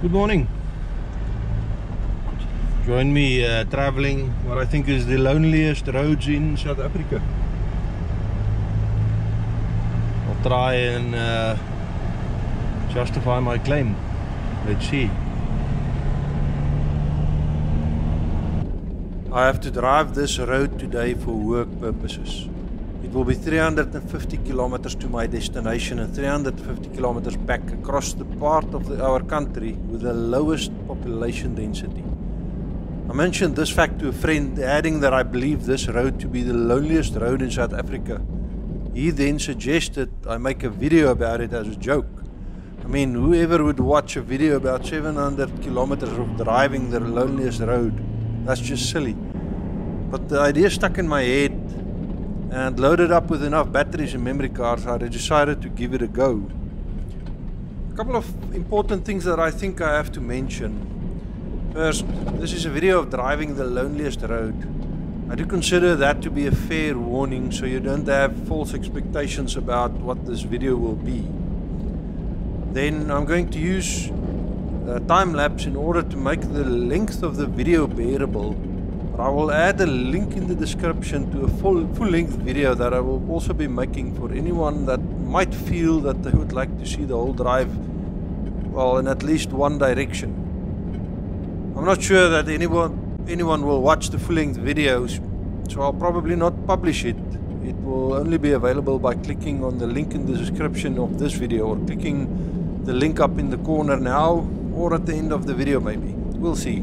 Good morning. Join me traveling what I think is the loneliest roads in South Africa. I'll try and justify my claim. Let's see. I have to drive this road today for work purposes. It will be 350 kilometers to my destination and 350 kilometers back across the part of our country with the lowest population density. I mentioned this fact to a friend, adding that I believe this road to be the loneliest road in South Africa. He then suggested I make a video about it as a joke. I mean, whoever would watch a video about 700 kilometers of driving the loneliest road? That's just silly. But the idea stuck in my head, and loaded up with enough batteries and memory cards, I decided to give it a go. A couple of important things that I think I have to mention. First, this is a video of driving the loneliest road. I do consider that to be a fair warning, so you don't have false expectations about what this video will be. Then I'm going to use a time-lapse in order to make the length of the video bearable. I will add a link in the description to a full-length video that I will also be making for anyone that might feel that they would like to see the whole drive, well, in at least one direction. I'm not sure that anyone will watch the full-length videos, so I'll probably not publish it. It will only be available by clicking on the link in the description of this video, or clicking the link up in the corner now, or at the end of the video maybe. We'll see.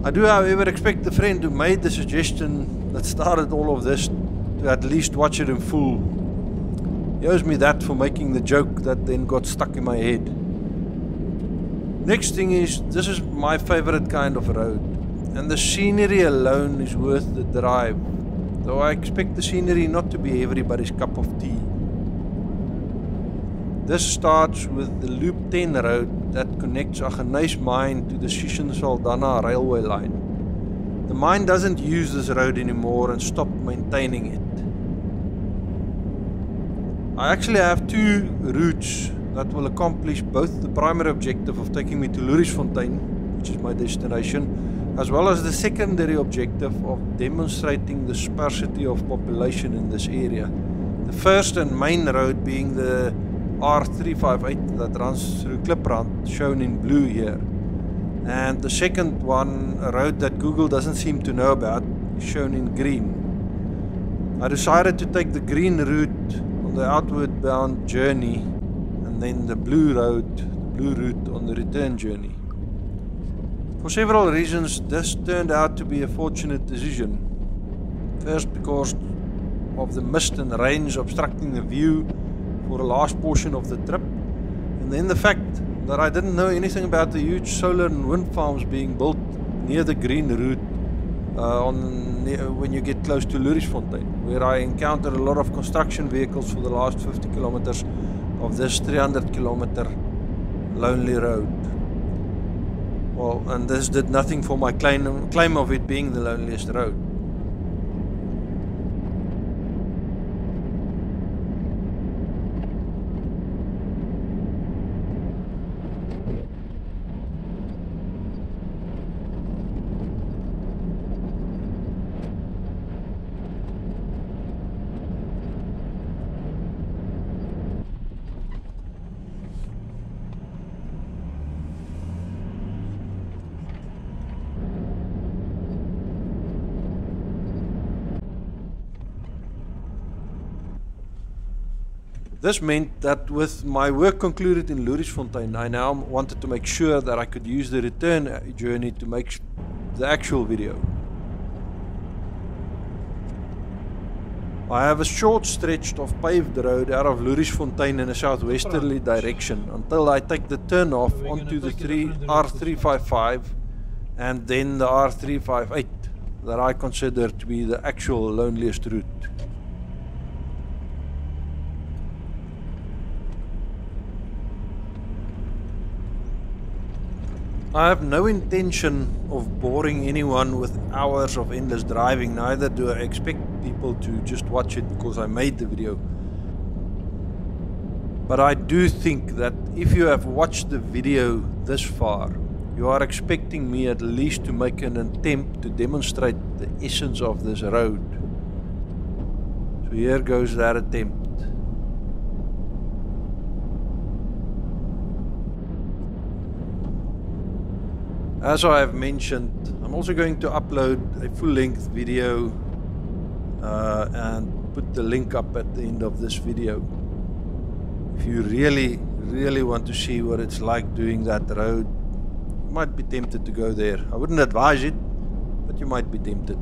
I do, however, expect the friend who made the suggestion that started all of this to at least watch it in full. He owes me that for making the joke that then got stuck in my head. Next thing is, this is my favorite kind of road, and the scenery alone is worth the drive, though I expect the scenery not to be everybody's cup of tea. This starts with the Loop 10 road that connects Aggeneys mine to the Sishen-Saldanha railway line. The mine doesn't use this road anymore and stopped maintaining it. I actually have two routes that will accomplish both the primary objective of taking me to Loeriesfontein, which is my destination, as well as the secondary objective of demonstrating the sparsity of population in this area. The first and main road being the R358 that runs through Kliprand, shown in blue here. And the second one, a road that Google doesn't seem to know about, is shown in green. I decided to take the green route on the outward bound journey, and then the blue route on the return journey. For several reasons, this turned out to be a fortunate decision. First, because of the mist and rains obstructing the view for a large portion of the trip, and then the fact that I didn't know anything about the huge solar and wind farms being built near the green route when you get close to Loeriesfontein, where I encountered a lot of construction vehicles for the last 50 kilometers of this 300 kilometer lonely road. Well, and this did nothing for my claim of it being the loneliest road. This meant that with my work concluded in Loeriesfontein, I now wanted to make sure that I could use the return journey to make the actual video. I have a short stretch of paved road out of Loeriesfontein in a southwesterly direction until I take the turn off onto the R355 and then the R358 that I consider to be the actual loneliest route. I have no intention of boring anyone with hours of endless driving, neither do I expect people to just watch it because I made the video. But I do think that if you have watched the video this far, you are expecting me at least to make an attempt to demonstrate the essence of this road. So here goes that attempt. As I have mentioned, I'm also going to upload a full-length video and put the link up at the end of this video. If you really want to see what it's like doing that road, you might be tempted to go there. I wouldn't advise it, but you might be tempted.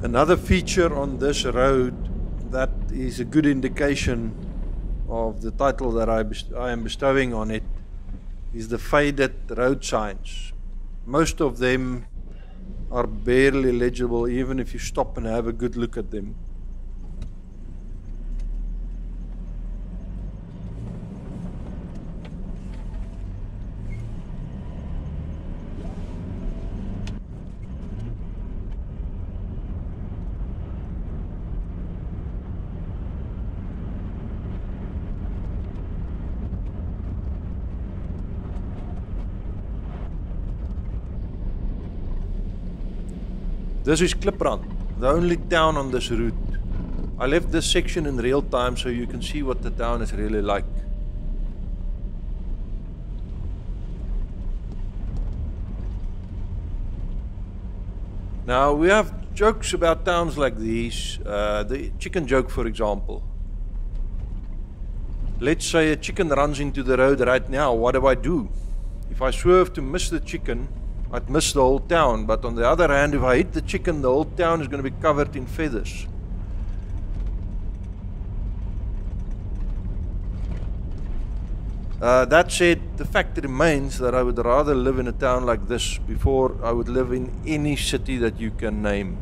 Another feature on this road that is a good indication of the title that I am bestowing on it is the faded road signs. Most of them are barely legible even if you stop and have a good look at them. This is Kliprand, the only town on this route. I left this section in real time so you can see what the town is really like. Now we have jokes about towns like these, the chicken joke for example. Let's say a chicken runs into the road right now, what do? If I swerve to miss the chicken, I'd miss the whole town, but on the other hand, if I hit the chicken, the whole town is going to be covered in feathers. That said, the fact remains that I would rather live in a town like this before I would live in any city that you can name.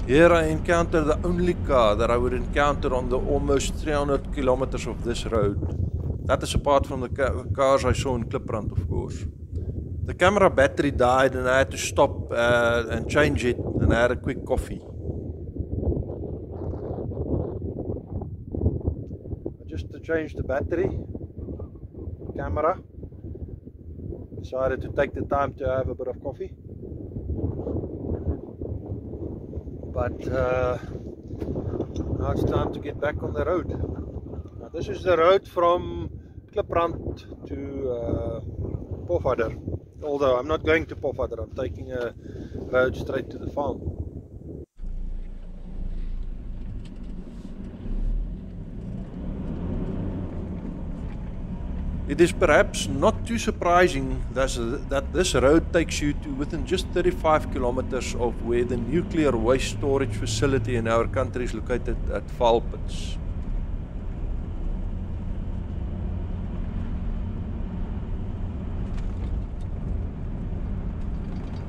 Here I encounter the only car that I would encounter on the almost 300 kilometers of this road. That is apart from the cars I saw in Kliprand, of course. The camera battery died and I had to stop and change it, and I had a quick coffee. Just to change the battery, camera, decided to take the time to have a bit of coffee. But now it's time to get back on the road. Now this is the road from Kliprand to Pofadder. Although I'm not going to Pofadder, I'm taking a road straight to the farm. It is perhaps not too surprising that this road takes you to within just 35 kilometers of where the nuclear waste storage facility in our country is located at Valpits.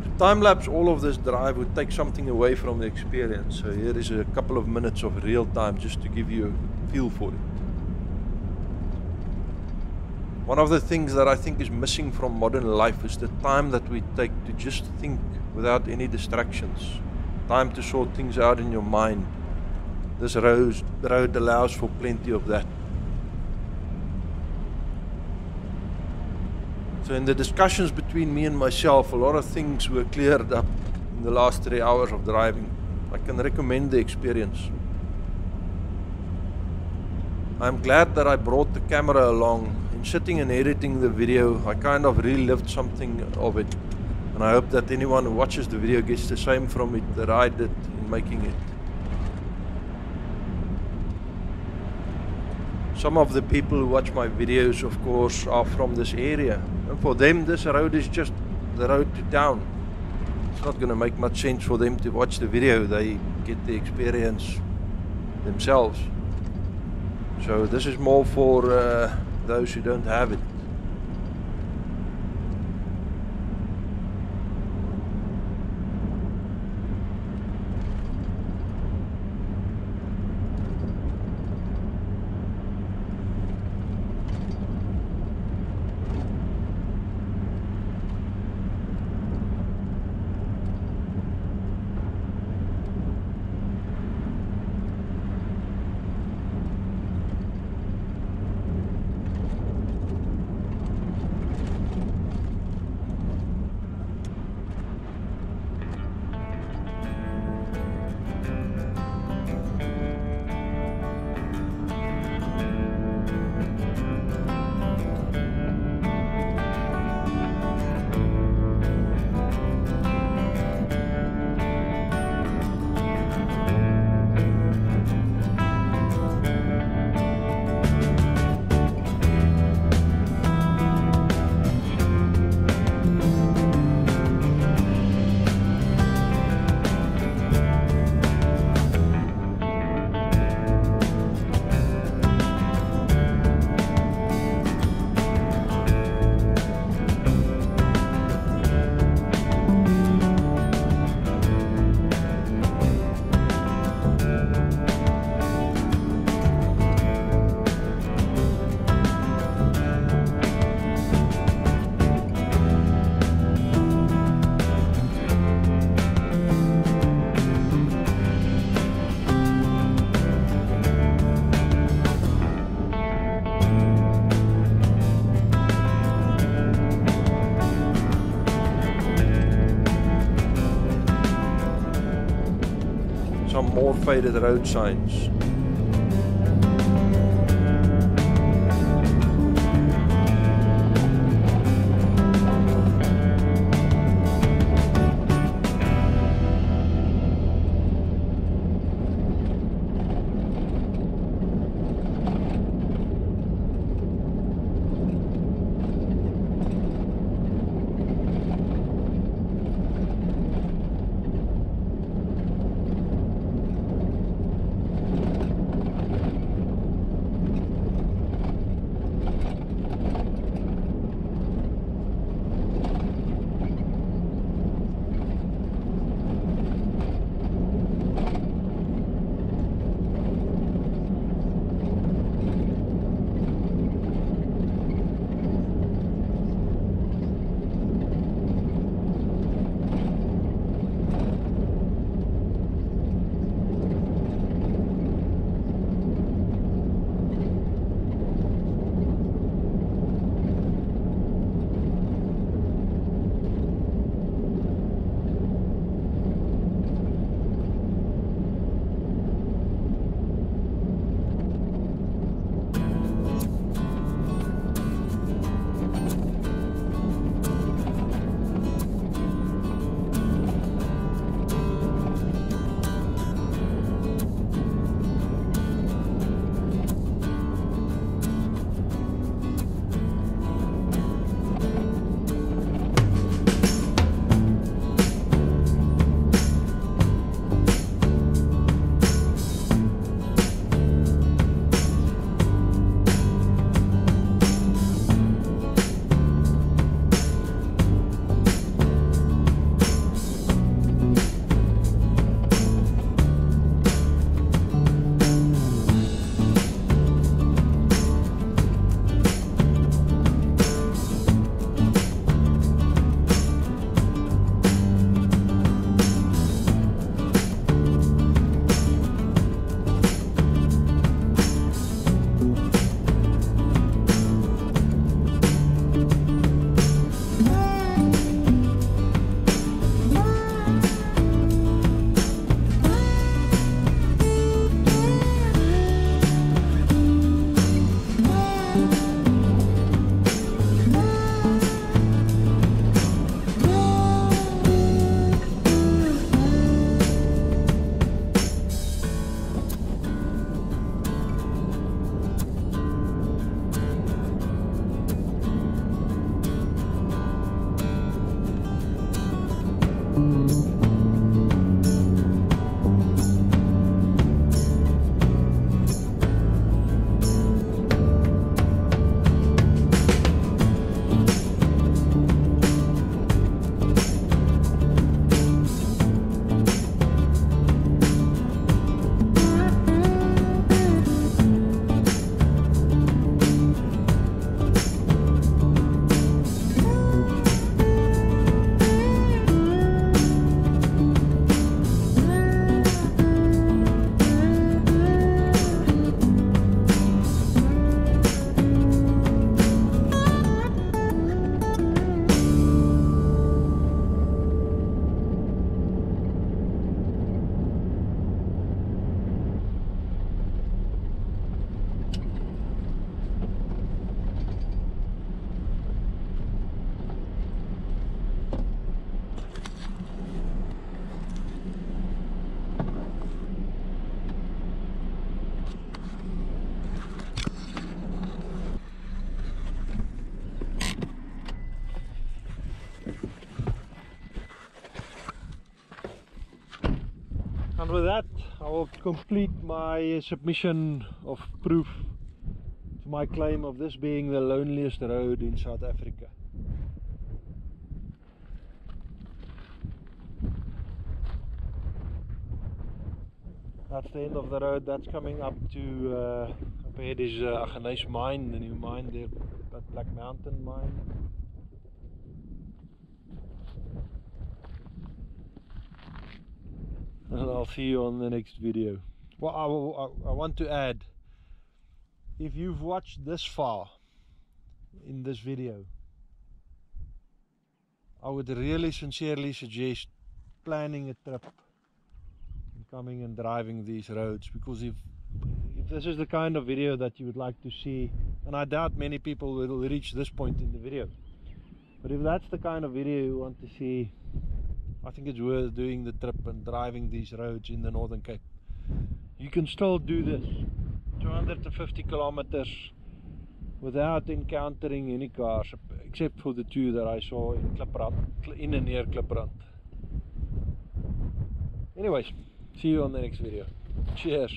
To time-lapse all of this drive would take something away from the experience, so here is a couple of minutes of real time just to give you a feel for it. One of the things that I think is missing from modern life is the time that we take to just think without any distractions. Time to sort things out in your mind. This road allows for plenty of that. So in the discussions between me and myself, a lot of things were cleared up in the last 3 hours of driving. I can recommend the experience. I'm glad that I brought the camera along. In sitting and editing the video, I kind of relived something of it, and I hope that anyone who watches the video gets the same from it that I did in making it. Some of the people who watch my videos, of course, are from this area, and for them this road is just the road to town. It's not going to make much sense for them to watch the video. They get the experience themselves. So this is more for those who don't have it. Some more faded road signs. And with that, I will complete my submission of proof to my claim of this being the loneliest road in South Africa. That's the end of the road. That's coming up to up ahead is Aggeneys mine, the new mine there, that Black Mountain mine. And I'll see you on the next video. Well, I want to add, if you've watched this far in this video, I would really sincerely suggest planning a trip and coming and driving these roads, because if this is the kind of video that you would like to see, and I doubt many people will reach this point in the video, but if that's the kind of video you want to see, I think it's worth doing the trip and driving these roads in the Northern Cape. You can still do this 250 kilometers without encountering any cars, except for the two that I saw in Kliprand, in and near Kliprand. Anyways, see you on the next video. Cheers.